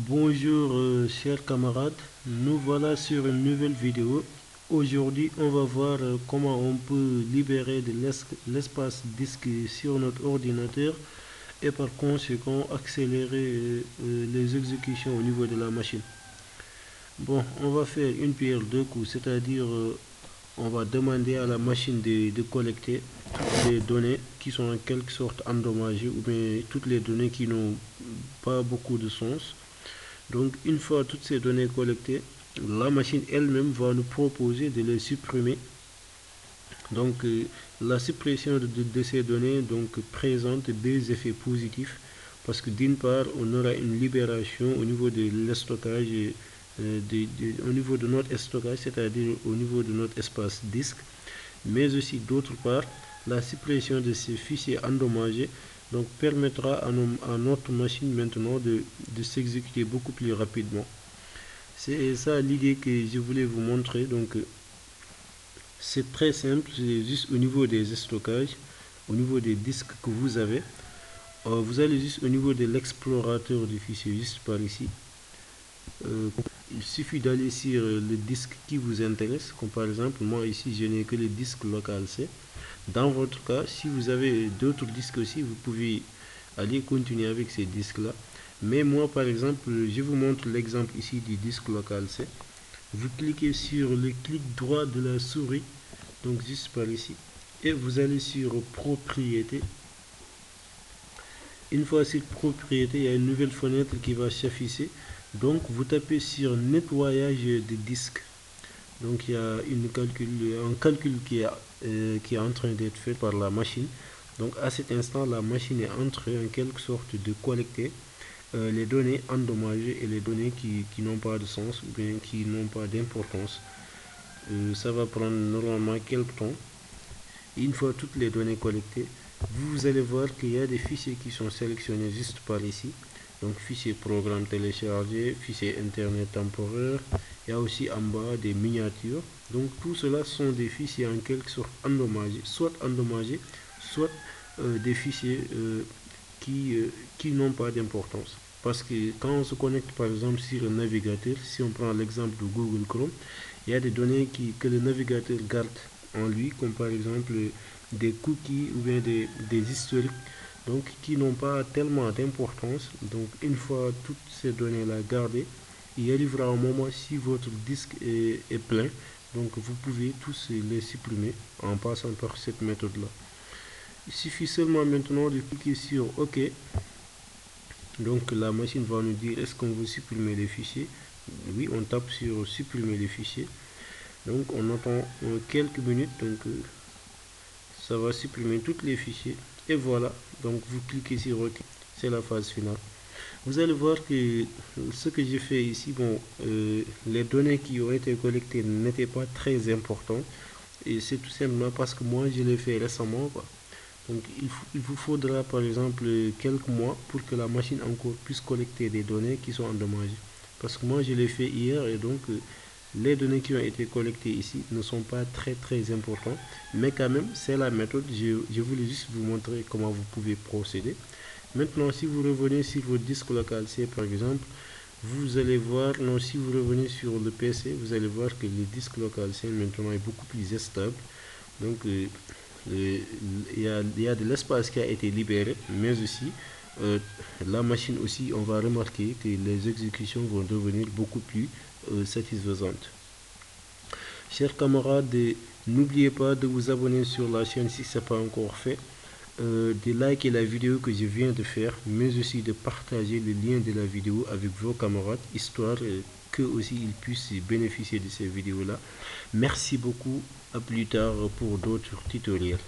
Bonjour chers camarades, nous voilà sur une nouvelle vidéo. Aujourd'hui on va voir comment on peut libérer de l'espace disque sur notre ordinateur et par conséquent accélérer les exécutions au niveau de la machine. Bon, on va faire une pierre deux coups, c'est-à-dire on va demander à la machine de collecter toutes les données qui sont en quelque sorte endommagées ou bien toutes les données qui n'ont pas beaucoup de sens. Donc une fois toutes ces données collectées, la machine elle-même va nous proposer de les supprimer. Donc la suppression de ces données présente des effets positifs parce que d'une part on aura une libération au niveau de stockage, au niveau de notre stockage, c'est-à-dire au niveau de notre espace disque, mais aussi d'autre part la suppression de ces fichiers endommagés permettra à notre machine maintenant de s'exécuter beaucoup plus rapidement. C'est ça l'idée que je voulais vous montrer. Donc c'est très simple, c'est juste au niveau des stockages, au niveau des disques que vous avez. Vous allez juste au niveau de l'explorateur du fichier, juste par ici. Il suffit d'aller sur le disque qui vous intéresse, comme par exemple moi ici je n'ai que le disque local C. Dans votre cas, si vous avez d'autres disques aussi, vous pouvez aller continuer avec ces disques là. Mais moi par exemple, je vous montre l'exemple ici du disque local C. Vous cliquez sur le clic droit de la souris, donc juste par ici, et vous allez sur propriété. Une fois sur propriété, il y a une nouvelle fenêtre qui va s'afficher. Donc vous tapez sur nettoyage des disques. Donc il y a un calcul qui est en train d'être fait par la machine. Donc à cet instant, la machine est en train en quelque sorte de collecter les données endommagées et les données qui n'ont pas de sens ou bien qui n'ont pas d'importance. Ça va prendre normalement quelques temps. Une fois toutes les données collectées, vous allez voir qu'il y a des fichiers qui sont sélectionnés juste par ici. Donc fichier programme téléchargé, fichier internet temporaire. Il y a aussi en bas des miniatures. Donc tout cela sont des fichiers en quelque sorte endommagés, soit des fichiers qui n'ont pas d'importance. Parce que quand on se connecte par exemple sur un navigateur, si on prend l'exemple de Google Chrome, il y a des données que le navigateur garde en lui, comme par exemple des cookies ou bien des historiques, donc qui n'ont pas tellement d'importance. Donc une fois toutes ces données là gardées, il arrivera un moment, si votre disque est plein, donc vous pouvez tous les supprimer en passant par cette méthode là. Il suffit seulement maintenant de cliquer sur OK. Donc la machine va nous dire est-ce qu'on veut supprimer les fichiers. Oui, on tape sur supprimer les fichiers. Donc on attend quelques minutes. Donc ça va supprimer tous les fichiers. Et voilà. Donc vous cliquez sur OK. C'est la phase finale. Vous allez voir que ce que j'ai fait ici, les données qui ont été collectées n'étaient pas très importantes. Et c'est tout simplement parce que moi je l'ai fait récemment, quoi. Donc il vous faudra par exemple quelques mois pour que la machine encore puisse collecter des données qui sont endommagées. Parce que moi je l'ai fait hier et donc les données qui ont été collectées ici ne sont pas très importantes. Mais quand même c'est la méthode, je voulais juste vous montrer comment vous pouvez procéder. Maintenant si vous revenez sur votre disque local C par exemple, vous allez voir, non, si vous revenez sur le PC, vous allez voir que le disque local C maintenant est beaucoup plus stable. Donc il y a de l'espace qui a été libéré, mais aussi la machine aussi, on va remarquer que les exécutions vont devenir beaucoup plus satisfaisantes. Chers camarades, n'oubliez pas de vous abonner sur la chaîne si ce n'est pas encore fait, de liker la vidéo que je viens de faire, mais aussi de partager le lien de la vidéo avec vos camarades, histoire qu'eux aussi ils puissent bénéficier de ces vidéos là. Merci beaucoup, à plus tard pour d'autres tutoriels.